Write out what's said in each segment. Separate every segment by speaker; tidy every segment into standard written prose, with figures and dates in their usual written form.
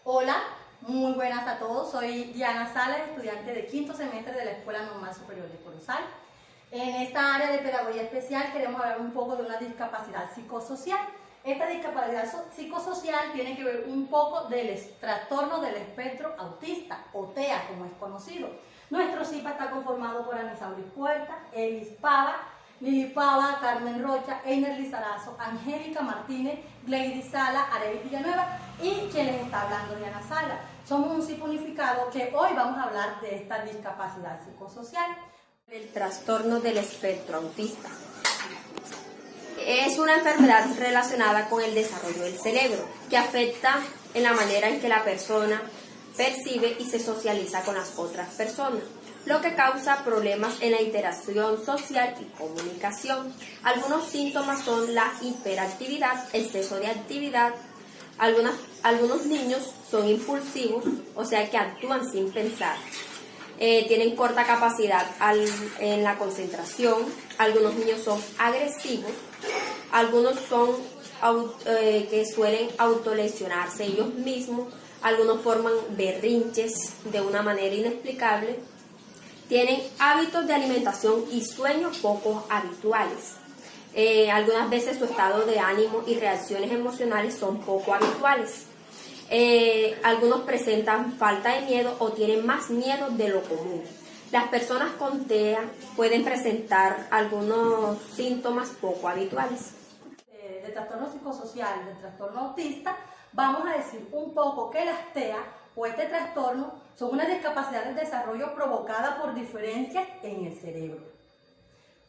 Speaker 1: Hola, muy buenas a todos. Soy Diana Salas, estudiante de quinto semestre de la Escuela Normal Superior de Corozal. En esta área de pedagogía especial queremos hablar un poco de una discapacidad psicosocial. Esta discapacidad psicosocial tiene que ver un poco del trastorno del espectro autista, o TEA como es conocido. Nuestro CIPA está conformado por Anisauris Puerta, Elis Pava, Lili Pava, Carmen Rocha, Einer Lizarazo, Angélica Martínez, Gleidy Sala, Arely Villanueva y quien les está hablando, Diana Sala. Somos un CIPA unificado que hoy vamos a hablar de esta discapacidad psicosocial.
Speaker 2: El trastorno del espectro autista es una enfermedad relacionada con el desarrollo del cerebro que afecta en la manera en que la persona percibe y se socializa con las otras personas, lo que causa problemas en la interacción social y comunicación. Algunos síntomas son la hiperactividad, exceso de actividad. Algunos niños son impulsivos, o sea que actúan sin pensar. Tienen corta capacidad en la concentración. Algunos niños son agresivos. Algunos son que suelen autolesionarse ellos mismos. Algunos forman berrinches de una manera inexplicable. Tienen hábitos de alimentación y sueño poco habituales. Algunas veces su estado de ánimo y reacciones emocionales son poco habituales. Algunos presentan falta de miedo o tienen más miedo de lo común. Las personas con TEA pueden presentar algunos síntomas poco habituales.
Speaker 1: De trastorno psicosocial, de trastorno autista, vamos a decir un poco que las TEA o este trastorno son una discapacidad del desarrollo provocada por diferencias en el cerebro.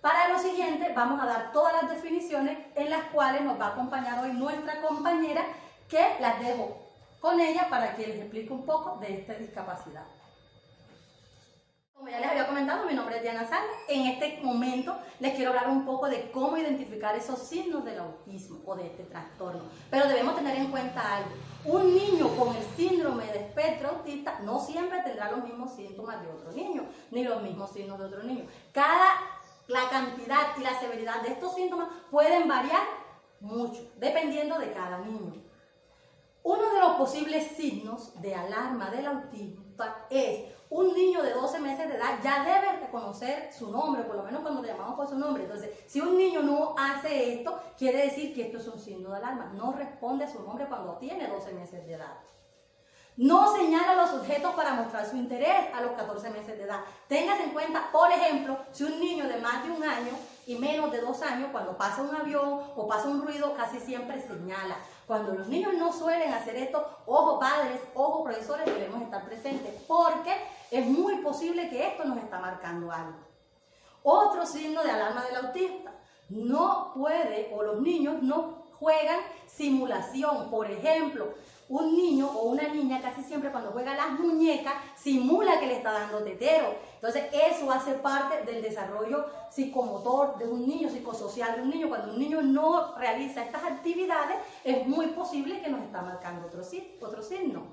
Speaker 1: Para lo siguiente vamos a dar todas las definiciones en las cuales nos va a acompañar hoy nuestra compañera, que las dejo con ella para que les explique un poco de esta discapacidad. Como ya les había comentado, mi nombre es Diana Salas. En este momento les quiero hablar un poco de cómo identificar esos signos del autismo o de este trastorno. Pero debemos tener en cuenta algo. Un niño con el síndrome de espectro autista no siempre tendrá los mismos síntomas de otro niño, ni los mismos signos de otro niño. La cantidad y la severidad de estos síntomas pueden variar mucho, dependiendo de cada niño. Uno de los posibles signos de alarma del autismo es un niño de 12 meses de edad ya debe reconocer su nombre, por lo menos cuando le llamamos por su nombre. Entonces, si un niño no hace esto, quiere decir que esto es un signo de alarma. No responde a su nombre cuando tiene 12 meses de edad. No señala a los objetos para mostrar su interés a los 14 meses de edad. Téngase en cuenta, por ejemplo, si un niño de más de 1 año y menos de 2 años, cuando pasa un avión o pasa un ruido, casi siempre señala. Cuando los niños no suelen hacer esto, ojo padres, ojo profesores, debemos estar presentes porque es muy posible que esto nos está marcando algo. Otro signo de alarma del autista: no puede, o los niños no juegan simulación. Por ejemplo, un niño o una niña casi siempre cuando juega a las muñecas simula que le está dando tetero. Entonces eso hace parte del desarrollo psicomotor de un niño, psicosocial de un niño. Cuando un niño no realiza estas actividades, es muy posible que nos está marcando otro signo.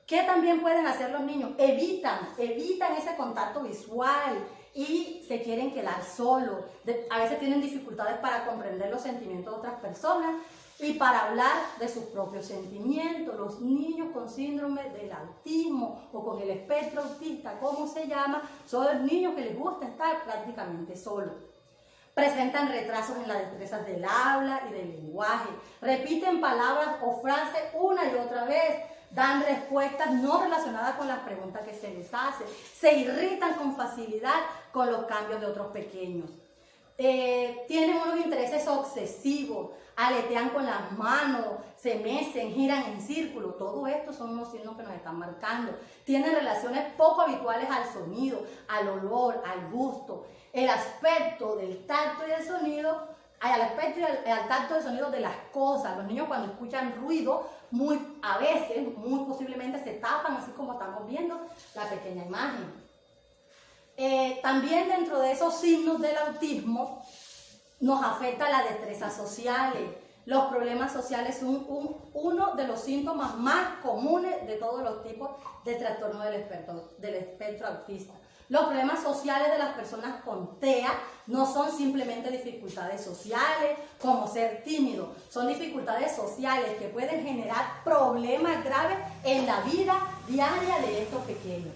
Speaker 1: ¿Qué también pueden hacer los niños? Evitan ese contacto visual y se quieren quedar solos. A veces tienen dificultades para comprender los sentimientos de otras personas y para hablar de sus propios sentimientos. Los niños con síndrome del autismo o con el espectro autista, como se llama, son los niños que les gusta estar prácticamente solos. Presentan retrasos en las destrezas del habla y del lenguaje. Repiten palabras o frases una y otra vez. Dan respuestas no relacionadas con las preguntas que se les hace. Se irritan con facilidad con los cambios de otros pequeños. Tienen unos intereses obsesivos, aletean con las manos, se mecen, giran en círculo. Todo esto son unos signos que nos están marcando. Tienen relaciones poco habituales al sonido, al olor, al gusto, el aspecto del tacto y del sonido, al tacto del sonido de las cosas. Los niños cuando escuchan ruido, muy posiblemente se tapan, así como estamos viendo la pequeña imagen. También dentro de esos signos del autismo nos afecta la destreza sociales. Los problemas sociales son uno de los síntomas más comunes de todos los tipos de trastorno del espectro autista. Los problemas sociales de las personas con TEA no son simplemente dificultades sociales, como ser tímido, son dificultades sociales que pueden generar problemas graves en la vida diaria de estos pequeños.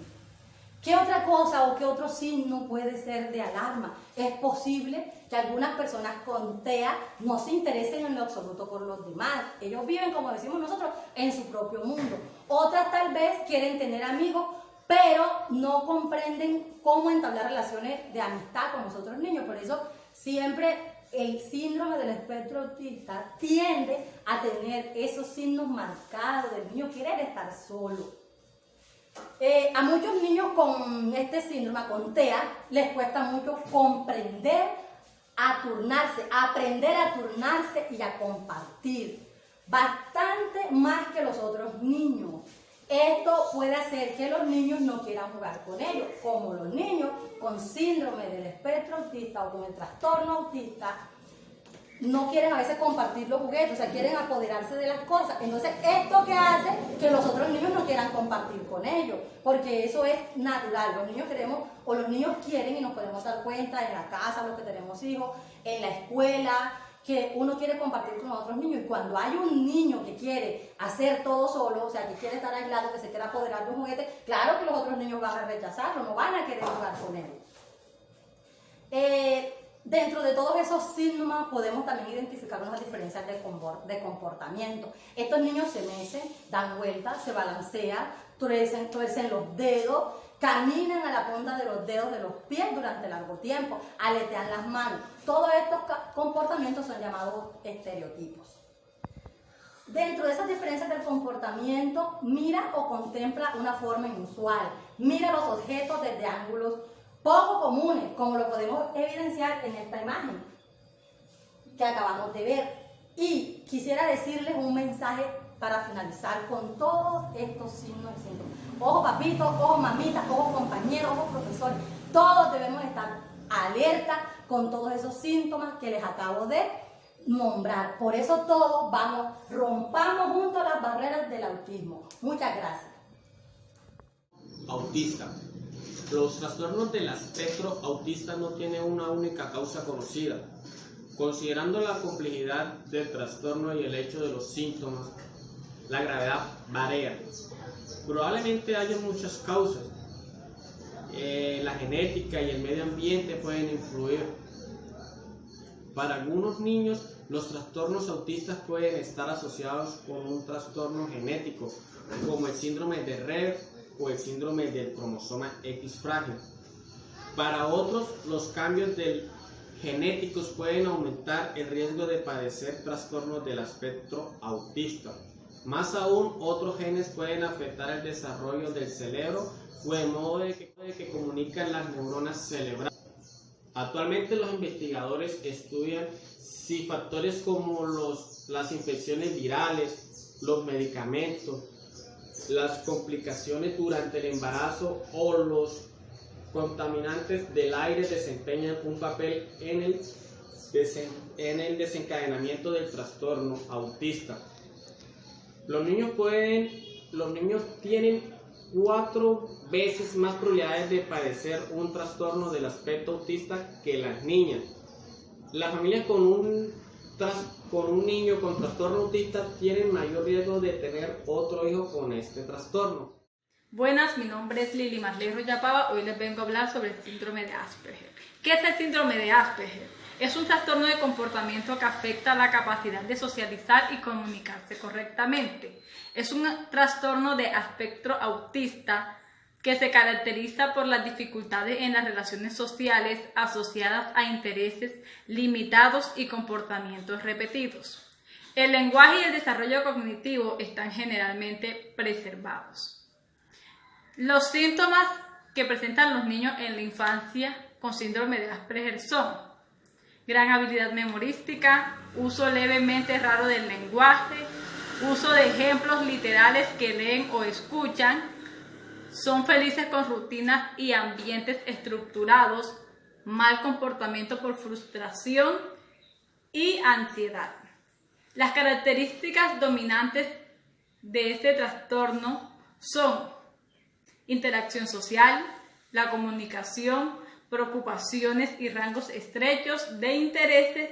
Speaker 1: ¿Qué otra cosa o qué otro signo puede ser de alarma? Es posible que algunas personas con TEA no se interesen en lo absoluto por los demás. Ellos viven, como decimos nosotros, en su propio mundo. Otras tal vez quieren tener amigos, pero no comprenden cómo entablar relaciones de amistad con los otros niños. Por eso siempre el síndrome del espectro autista tiende a tener esos signos marcados del niño querer estar solo. A muchos niños con este síndrome, con TEA, les cuesta mucho comprender, a turnarse, aprender a turnarse y a compartir. Bastante más que los otros niños. Esto puede hacer que los niños no quieran jugar con ellos, como los niños con síndrome del espectro autista o con el trastorno autista no quieren a veces compartir los juguetes, o sea, quieren apoderarse de las cosas. Entonces, esto que hace que los otros niños no quieran compartir con ellos, porque eso es natural. Los niños queremos, o los niños quieren, y nos podemos dar cuenta en la casa, los que tenemos hijos, en la escuela, que uno quiere compartir con otros niños. Y cuando hay un niño que quiere hacer todo solo, o sea, que quiere estar aislado, que se quiere apoderar de un juguete, claro que los otros niños van a rechazarlo, no van a querer jugar con él. Dentro de todos esos síntomas podemos también identificar unas diferencias de comportamiento. Estos niños se mecen, dan vueltas, se balancean, tuercen los dedos, caminan a la punta de los dedos de los pies durante largo tiempo, aletean las manos. Todos estos comportamientos son llamados estereotipos. Dentro de esas diferencias del comportamiento, mira o contempla una forma inusual, mira los objetos desde ángulos poco comunes, como lo podemos evidenciar en esta imagen que acabamos de ver. Y quisiera decirles un mensaje para finalizar con todos estos signos y síntomas. Ojo papitos, ojo mamitas, ojo compañeros, ojo profesores. Todos debemos estar alerta con todos esos síntomas que les acabo de nombrar. Por eso todos rompamos juntos las barreras del autismo. Muchas gracias.
Speaker 3: Autista. Los trastornos del espectro autista no tienen una única causa conocida. Considerando la complejidad del trastorno y el hecho de los síntomas, la gravedad varía. Probablemente haya muchas causas. La genética y el medio ambiente pueden influir. Para algunos niños, los trastornos autistas pueden estar asociados con un trastorno genético, como el síndrome de Rett o el síndrome del cromosoma X frágil. Para otros, los cambios genéticos pueden aumentar el riesgo de padecer trastornos del espectro autista. Más aún, otros genes pueden afectar el desarrollo del cerebro o el modo de que comunican las neuronas cerebrales. Actualmente los investigadores estudian si factores como las infecciones virales, los medicamentos, las complicaciones durante el embarazo o los contaminantes del aire desempeñan un papel en el desencadenamiento del trastorno autista. Los niños tienen 4 veces más probabilidades de padecer un trastorno del espectro autista que las niñas. Las familias con un niño con trastorno autista tienen mayor riesgo de tener otro hijo con este trastorno.
Speaker 4: Buenas, mi nombre es Lili Marley Yapaba. Hoy les vengo a hablar sobre el síndrome de Asperger. ¿Qué es el síndrome de Asperger? Es un trastorno de comportamiento que afecta la capacidad de socializar y comunicarse correctamente. Es un trastorno de espectro autista que se caracteriza por las dificultades en las relaciones sociales asociadas a intereses limitados y comportamientos repetidos. El lenguaje y el desarrollo cognitivo están generalmente preservados. Los síntomas que presentan los niños en la infancia con síndrome de Asperger son gran habilidad memorística, uso levemente raro del lenguaje, uso de ejemplos literales que leen o escuchan, son felices con rutinas y ambientes estructurados, mal comportamiento por frustración y ansiedad. Las características dominantes de este trastorno son interacción social, la comunicación, preocupaciones y rangos estrechos de intereses,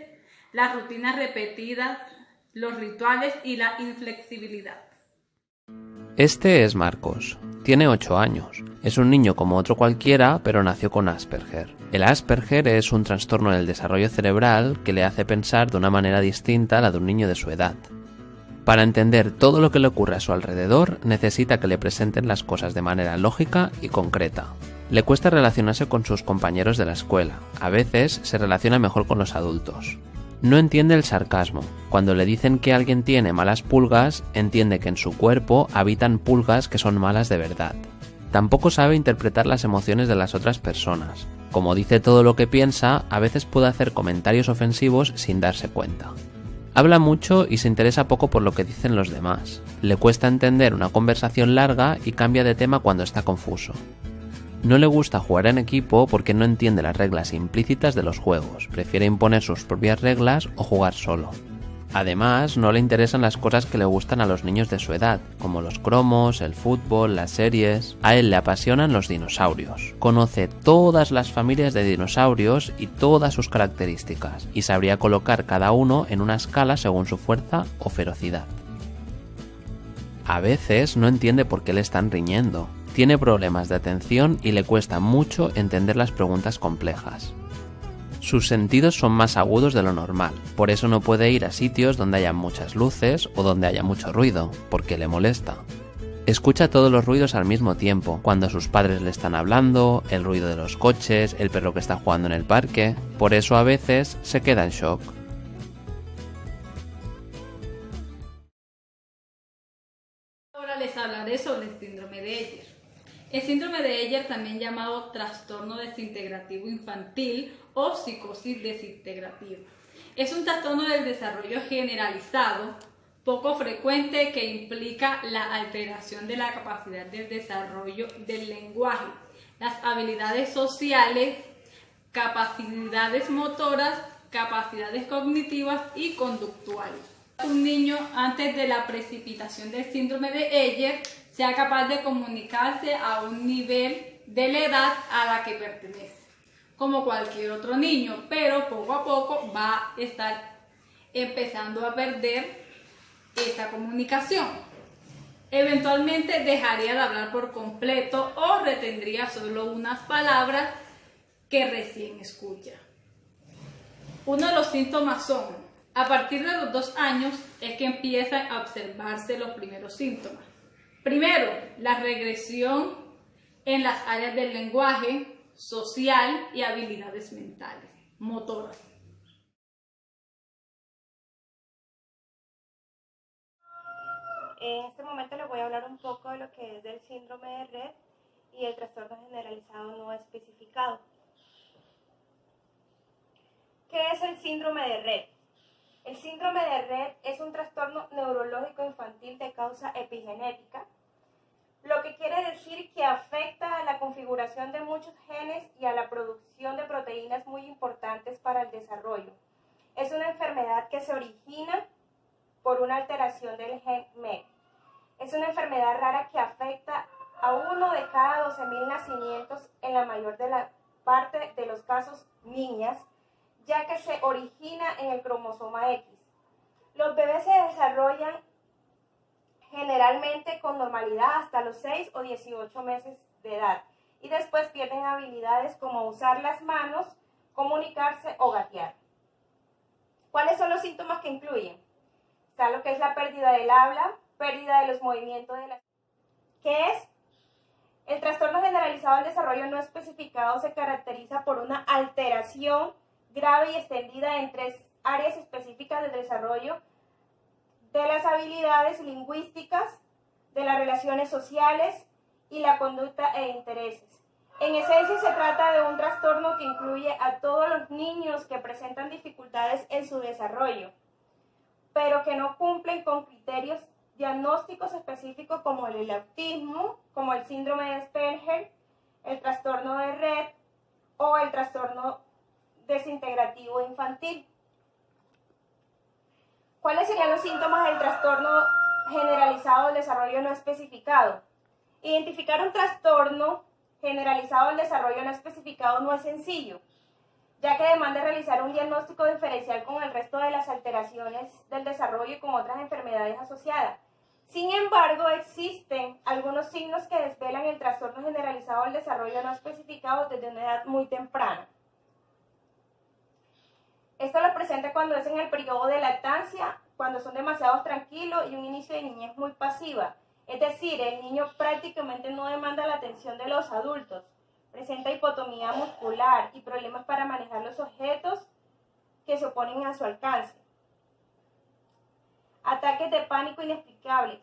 Speaker 4: las rutinas repetidas, los rituales y la inflexibilidad.
Speaker 5: Este es Marcos. Tiene 8 años. Es un niño como otro cualquiera, pero nació con Asperger. El Asperger es un trastorno del desarrollo cerebral que le hace pensar de una manera distinta a la de un niño de su edad. Para entender todo lo que le ocurre a su alrededor, necesita que le presenten las cosas de manera lógica y concreta. Le cuesta relacionarse con sus compañeros de la escuela. A veces se relaciona mejor con los adultos. No entiende el sarcasmo. Cuando le dicen que alguien tiene malas pulgas, entiende que en su cuerpo habitan pulgas que son malas de verdad. Tampoco sabe interpretar las emociones de las otras personas. Como dice todo lo que piensa, a veces puede hacer comentarios ofensivos sin darse cuenta. Habla mucho y se interesa poco por lo que dicen los demás. Le cuesta entender una conversación larga y cambia de tema cuando está confuso. No le gusta jugar en equipo porque no entiende las reglas implícitas de los juegos, prefiere imponer sus propias reglas o jugar solo. Además, no le interesan las cosas que le gustan a los niños de su edad, como los cromos, el fútbol, las series. A él le apasionan los dinosaurios. Conoce todas las familias de dinosaurios y todas sus características, y sabría colocar cada uno en una escala según su fuerza o ferocidad. A veces no entiende por qué le están riñendo. Tiene problemas de atención y le cuesta mucho entender las preguntas complejas. Sus sentidos son más agudos de lo normal, por eso no puede ir a sitios donde haya muchas luces o donde haya mucho ruido, porque le molesta. Escucha todos los ruidos al mismo tiempo, cuando sus padres le están hablando, el ruido de los coches, el perro que está jugando en el parque, por eso a veces se queda en shock.
Speaker 4: Ahora les hablaré sobre el síndrome de Eyer. El síndrome de Eyer, también llamado trastorno desintegrativo infantil o psicosis desintegrativa, es un trastorno del desarrollo generalizado, poco frecuente, que implica la alteración de la capacidad del desarrollo del lenguaje, las habilidades sociales, capacidades motoras, capacidades cognitivas y conductuales. Un niño, antes de la precipitación del síndrome de Eyer, sea capaz de comunicarse a un nivel de la edad a la que pertenece, como cualquier otro niño, pero poco a poco va a estar empezando a perder esa comunicación. Eventualmente dejaría de hablar por completo o retendría solo unas palabras que recién escucha. Uno de los síntomas son: a partir de los 2 años es que empiezan a observarse los primeros síntomas. Primero, la regresión en las áreas del lenguaje, social y habilidades mentales, motoras.
Speaker 6: En este momento les voy a hablar un poco de lo que es del síndrome de Rett y el trastorno generalizado no especificado. ¿Qué es el síndrome de Rett? El síndrome de Rett es un trastorno neurológico infantil de causa epigenética, lo que quiere decir que afecta a la configuración de muchos genes y a la producción de proteínas muy importantes para el desarrollo. Es una enfermedad que se origina por una alteración del gen MECP. Es una enfermedad rara que afecta a 1 de cada 12.000 nacimientos, en la mayor de la parte de los casos niñas, ya que se origina en el cromosoma X. Los bebés se desarrollan generalmente con normalidad hasta los 6 o 18 meses de edad y después pierden habilidades como usar las manos, comunicarse o gatear. ¿Cuáles son los síntomas que incluyen? Está lo que es la pérdida del habla, pérdida de los movimientos de la... ¿Qué es? El trastorno generalizado del desarrollo no especificado se caracteriza por una alteración grave y extendida en 3 áreas específicas del desarrollo: de las habilidades lingüísticas, de las relaciones sociales y la conducta e intereses. En esencia se trata de un trastorno que incluye a todos los niños que presentan dificultades en su desarrollo, pero que no cumplen con criterios diagnósticos específicos como el autismo, como el síndrome de Asperger, el trastorno de Rett o el trastorno desintegrativo infantil. ¿Cuáles serían los síntomas del trastorno generalizado del desarrollo no especificado? Identificar un trastorno generalizado del desarrollo no especificado no es sencillo, ya que demanda realizar un diagnóstico diferencial con el resto de las alteraciones del desarrollo y con otras enfermedades asociadas. Sin embargo, existen algunos signos que desvelan el trastorno generalizado del desarrollo no especificado desde una edad muy temprana. Esto lo presenta cuando es en el periodo de lactancia, cuando son demasiado tranquilos y un inicio de niñez muy pasiva. Es decir, el niño prácticamente no demanda la atención de los adultos. Presenta hipotomía muscular y problemas para manejar los objetos que se oponen a su alcance. Ataques de pánico inexplicables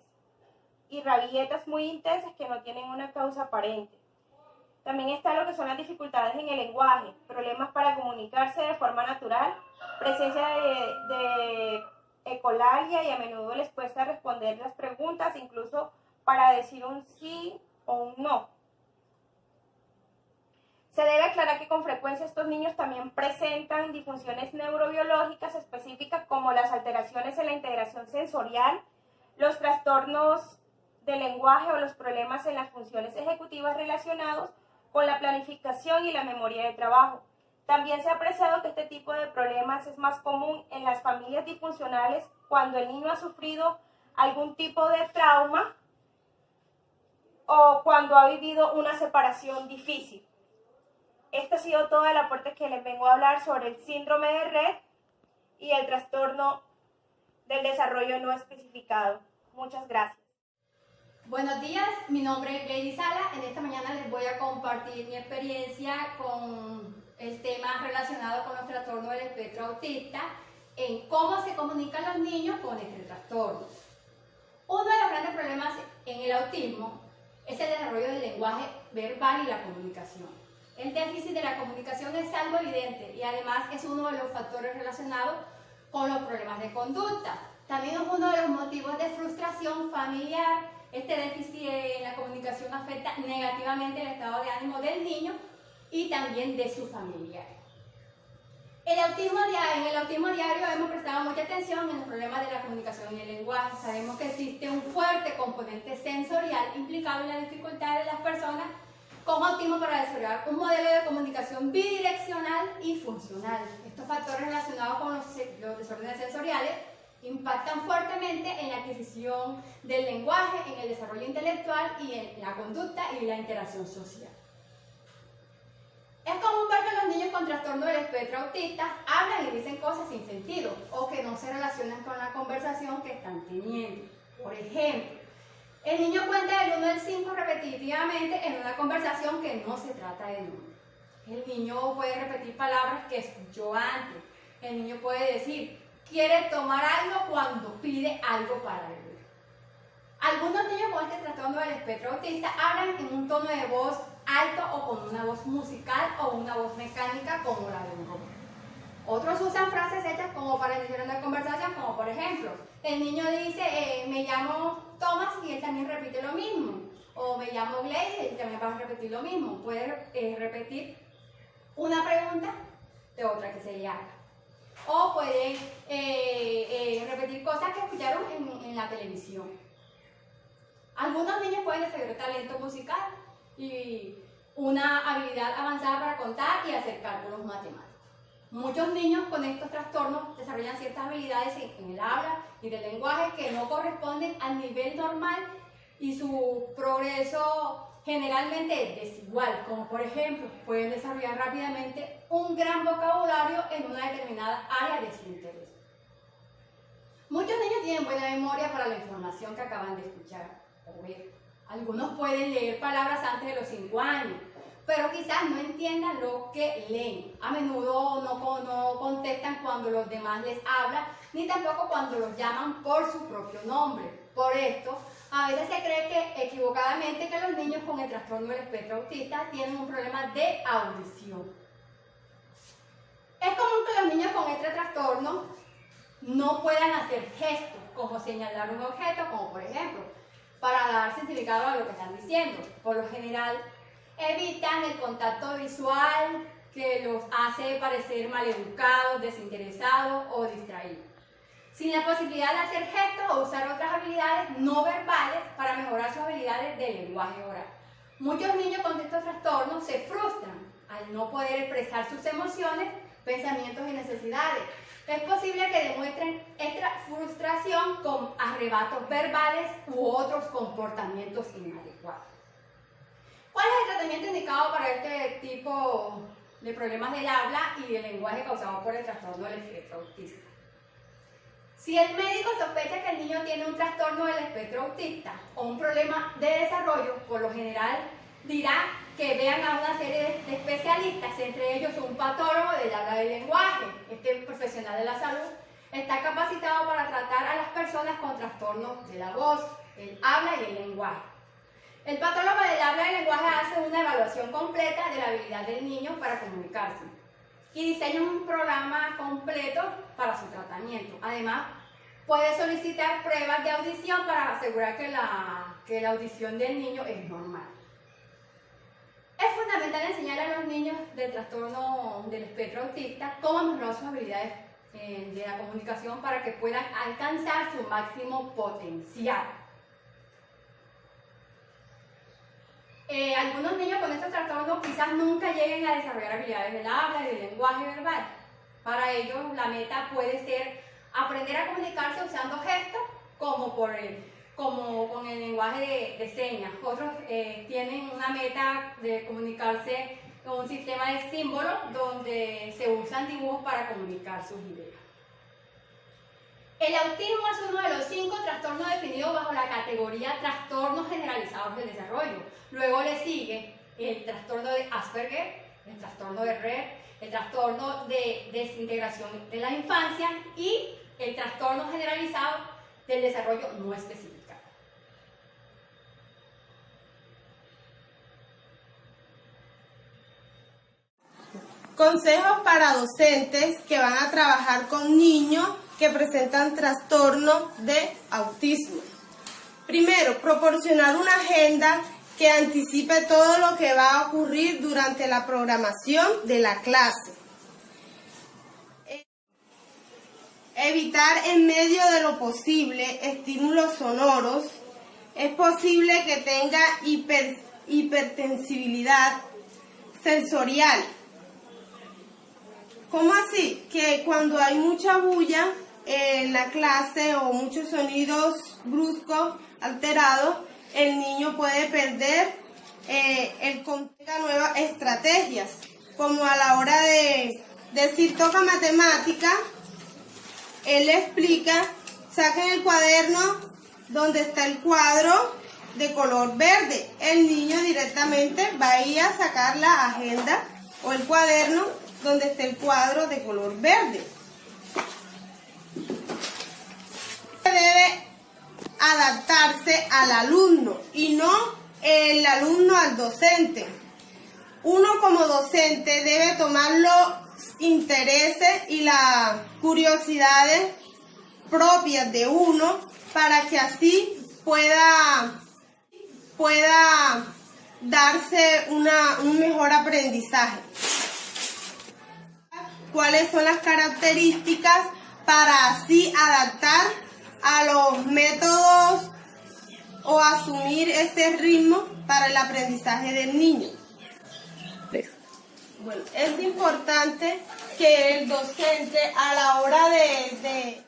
Speaker 6: y rabietas muy intensas que no tienen una causa aparente. También está lo que son las dificultades en el lenguaje, problemas para comunicarse de forma natural, presencia de ecolalia y a menudo les cuesta responder las preguntas, incluso para decir un sí o un no. Se debe aclarar que con frecuencia estos niños también presentan disfunciones neurobiológicas específicas como las alteraciones en la integración sensorial, los trastornos del lenguaje o los problemas en las funciones ejecutivas relacionados con la planificación y la memoria de trabajo. También se ha apreciado que este tipo de problemas es más común en las familias disfuncionales cuando el niño ha sufrido algún tipo de trauma o cuando ha vivido una separación difícil. Este ha sido todo el aporte que les vengo a hablar sobre el síndrome de Rett y el trastorno del desarrollo no especificado. Muchas gracias.
Speaker 1: Buenos días, mi nombre es Lady Sala. En esta mañana les voy a compartir mi experiencia con el tema relacionado con los trastornos del espectro autista, en cómo se comunican los niños con este trastorno. Uno de los grandes problemas en el autismo es el desarrollo del lenguaje verbal y la comunicación. El déficit de la comunicación es algo evidente y además es uno de los factores relacionados con los problemas de conducta. También es uno de los motivos de frustración familiar. Este déficit en la comunicación afecta negativamente el estado de ánimo del niño y también de sus familiares. En el autismo diario hemos prestado mucha atención en los problemas de la comunicación y el lenguaje. Sabemos que existe un fuerte componente sensorial implicado en la dificultad de las personas con autismo para desarrollar un modelo de comunicación bidireccional y funcional. Estos factores relacionados con los desórdenes sensoriales impactan fuertemente en la adquisición del lenguaje, en el desarrollo intelectual y en la conducta y la interacción social. Es común ver que los niños con trastorno del espectro autista hablan y dicen cosas sin sentido o que no se relacionan con la conversación que están teniendo. Por ejemplo, el niño cuenta del 1 al 5 repetitivamente en una conversación que no se trata de números. El niño puede repetir palabras que escuchó antes. El niño puede decir, quiere tomar algo cuando pide algo para beber. Algunos niños con este trastorno del espectro autista hablan en un tono de voz alto o con una voz musical o una voz mecánica como la de un robot. Otros usan frases hechas como para iniciar una conversación, como por ejemplo, el niño dice, me llamo Thomas y él también repite lo mismo. O me llamo Gladys y él también va a repetir lo mismo. Puede repetir una pregunta de otra que se le haga. O pueden repetir cosas que escucharon en la televisión. Algunos niños pueden desarrollar talento musical y una habilidad avanzada para contar y hacer cálculos matemáticos. Muchos niños con estos trastornos desarrollan ciertas habilidades en el habla y del lenguaje que no corresponden al nivel normal y su progreso generalmente es desigual, como por ejemplo, pueden desarrollar rápidamente un gran vocabulario en una determinada área de su interés. Muchos niños tienen buena memoria para la información que acaban de escuchar o ver. Algunos pueden leer palabras antes de los 5 años, pero quizás no entiendan lo que leen. A menudo no contestan cuando los demás les hablan, ni tampoco cuando los llaman por su propio nombre. Por esto, a veces se cree que equivocadamente que los niños con el trastorno del espectro autista tienen un problema de audición. Es común que los niños con este trastorno no puedan hacer gestos, como señalar un objeto, como por ejemplo, para dar significado a lo que están diciendo. Por lo general, evitan el contacto visual que los hace parecer maleducados, desinteresados o distraídos. Sin la posibilidad de hacer gestos o usar otras habilidades no verbales para mejorar sus habilidades de lenguaje oral.
Speaker 7: Muchos niños con estos trastornos se frustran al no poder expresar sus emociones, pensamientos y necesidades. Es posible que demuestren esta frustración con arrebatos verbales u otros comportamientos inadecuados. ¿Cuál es el tratamiento indicado para este tipo de problemas del habla y del lenguaje causados por el trastorno del espectro autista? Si el médico sospecha que el niño tiene un trastorno del espectro autista o un problema de desarrollo, por lo general dirá que vean a una serie de especialistas, entre ellos un patólogo del habla y del lenguaje. Este profesional de la salud está capacitado para tratar a las personas con trastornos de la voz, el habla y el lenguaje. El patólogo del habla y el lenguaje hace una evaluación completa de la habilidad del niño para comunicarse y diseña un programa completo para su tratamiento. Además, puede solicitar pruebas de audición para asegurar que la audición del niño es normal. Es fundamental enseñar a los niños del trastorno del espectro autista cómo mejorar sus habilidades de la comunicación para que puedan alcanzar su máximo potencial. Algunos niños con estos trastornos quizás nunca lleguen a desarrollar habilidades del habla y del lenguaje verbal. Para ellos la meta puede ser aprender a comunicarse usando gestos como con el lenguaje de señas. Otros tienen una meta de comunicarse con un sistema de símbolos donde se usan dibujos para comunicar sus ideas. El autismo es uno de los 5 trastornos definidos bajo la categoría trastornos generalizados del desarrollo. Luego le sigue el trastorno de Asperger, el trastorno de Rett, el trastorno de desintegración de la infancia y el trastorno generalizado del desarrollo no especificado.
Speaker 8: Consejos para docentes que van a trabajar con niños que presentan trastorno de autismo. Primero, proporcionar una agenda que anticipe todo lo que va a ocurrir durante la programación de la clase. Evitar en medio de lo posible estímulos sonoros. Es posible que tenga hipersensibilidad sensorial. ¿Cómo así? Que cuando hay mucha bulla en la clase o muchos sonidos bruscos, alterados, el niño puede perder el contexto, nuevas estrategias, como a la hora de decir toca matemática, él le explica, saquen el cuaderno donde está el cuadro de color verde. El niño directamente va a ir a sacar la agenda o el cuaderno donde está el cuadro de color verde. Debe adaptarse al alumno y no el alumno al docente. Uno como docente debe tomar los intereses y las curiosidades propias de uno para que así pueda darse un mejor aprendizaje. ¿Cuáles son las características para así adaptar a los métodos o asumir este ritmo para el aprendizaje del niño? Bueno, es importante que el docente a la hora de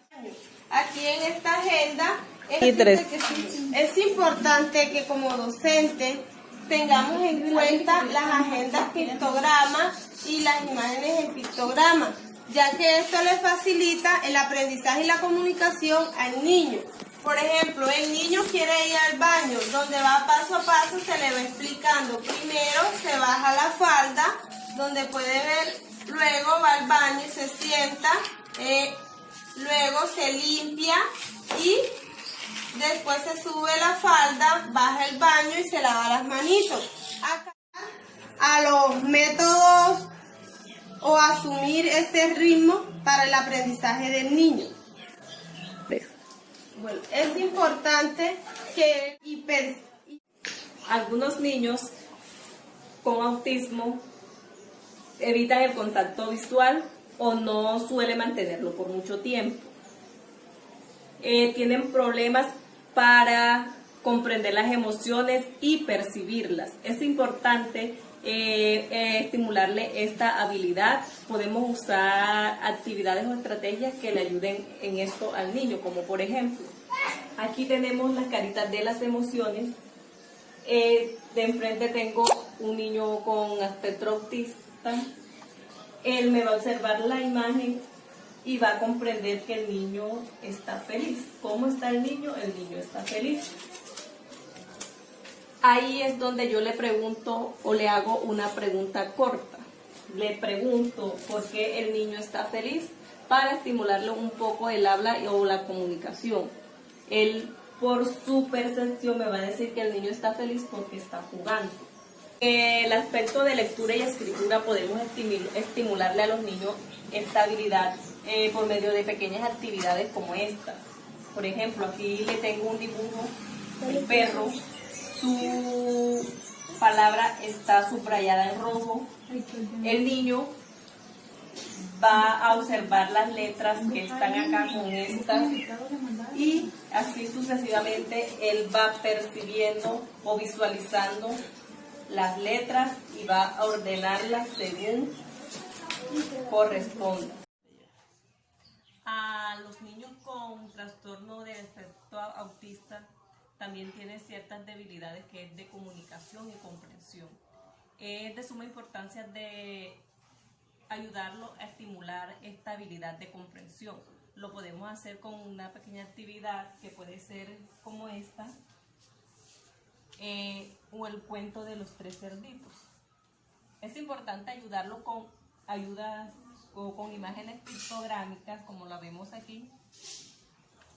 Speaker 8: aquí en esta agenda es importante que como docente tengamos en cuenta las agendas pictogramas y las imágenes en pictogramas, ya que esto le facilita el aprendizaje y la comunicación al niño. Por ejemplo, el niño quiere ir al baño, donde va paso a paso, se le va explicando. Primero se baja la falda, donde puede ver, luego va al baño y se sienta, luego se limpia y después se sube la falda, baja el baño y se lava las manitos. Acá, a los métodos o asumir este ritmo para el aprendizaje del niño. Bueno, es importante que
Speaker 9: algunos niños con autismo evitan el contacto visual o no suelen mantenerlo por mucho tiempo. Tienen problemas para comprender las emociones y percibirlas. Es importante estimularle esta habilidad. Podemos usar actividades o estrategias que le ayuden en esto al niño, como por ejemplo, aquí tenemos las caritas de las emociones. De enfrente tengo un niño con espectro autista. Él me va a observar la imagen y va a comprender que el niño está feliz. ¿Cómo está el niño? El niño está feliz. Ahí es donde yo le pregunto o le hago una pregunta corta. Le pregunto por qué el niño está feliz para estimularle un poco el habla o la comunicación. Él, por su percepción, me va a decir que el niño está feliz porque está jugando. El aspecto de lectura y escritura podemos estimularle a los niños esta habilidad por medio de pequeñas actividades como esta. Por ejemplo, aquí le tengo un dibujo del perro. Su palabra está subrayada en rojo. El niño va a observar las letras que están acá con estas y así sucesivamente él va percibiendo o visualizando las letras y va a ordenarlas según corresponda. A los niños con trastorno de espectro autista también tienen ciertas debilidades que es de comunicación y comprensión. Es de suma importancia de ayudarlo a estimular esta habilidad de comprensión. Lo podemos hacer con una pequeña actividad que puede ser como esta, o el cuento de los 3 cerditos. Es importante ayudarlo con ayudas o con imágenes pictográficas como la vemos aquí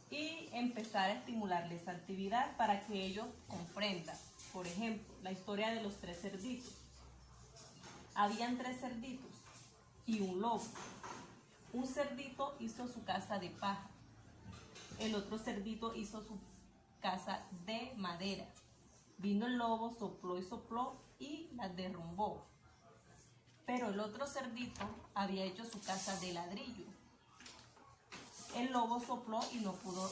Speaker 9: y empezar a estimular esa actividad para que ellos comprendan. Por ejemplo, la historia de los 3 cerditos. Habían 3 cerditos y un lobo. Un cerdito hizo su casa de paja. El otro cerdito hizo su casa de madera. Vino el lobo, sopló y sopló y la derrumbó. Pero el otro cerdito había hecho su casa de ladrillo. El lobo sopló y no pudo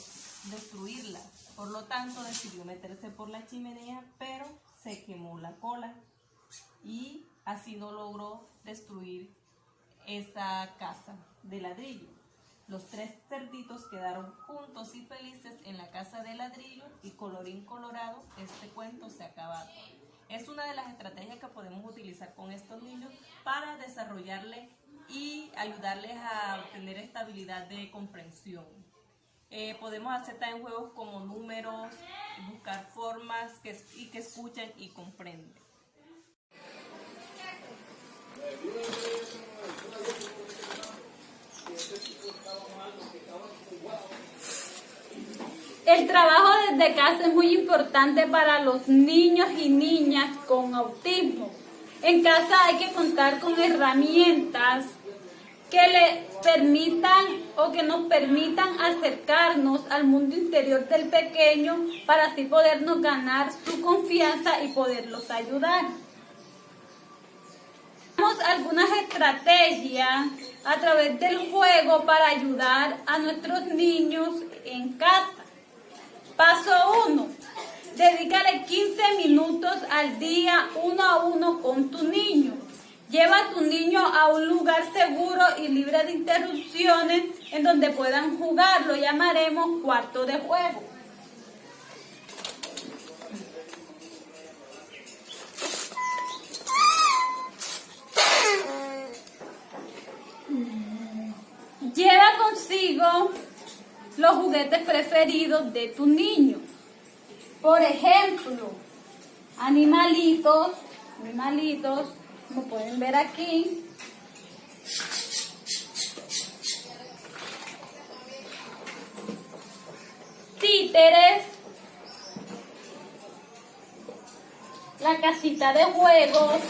Speaker 9: destruirla. Por lo tanto, decidió meterse por la chimenea, pero se quemó la cola y así no logró destruir esa casa de ladrillo. Los 3 cerditos quedaron juntos y felices en la casa de ladrillo y colorín colorado, este cuento se ha acabado. Es una de las estrategias que podemos utilizar con estos niños para desarrollarle y ayudarles a obtener esta habilidad de comprensión. Podemos hacer también juegos como números, buscar formas que escuchen y comprenden.
Speaker 4: El trabajo desde casa es muy importante para los niños y niñas con autismo. En casa hay que contar con herramientas que le permitan o que nos permitan acercarnos al mundo interior del pequeño para así podernos ganar su confianza y poderlos ayudar. Tenemos algunas estrategias a través del juego para ayudar a nuestros niños en casa. Paso 1. Dedícale 15 minutos al día 1 a 1 con tu niño. Lleva a tu niño a un lugar seguro y libre de interrupciones en donde puedan jugar. Lo llamaremos cuarto de juego. Lleva consigo los juguetes preferidos de tu niño. Por ejemplo, animalitos, como pueden ver aquí. Títeres. La casita de juegos.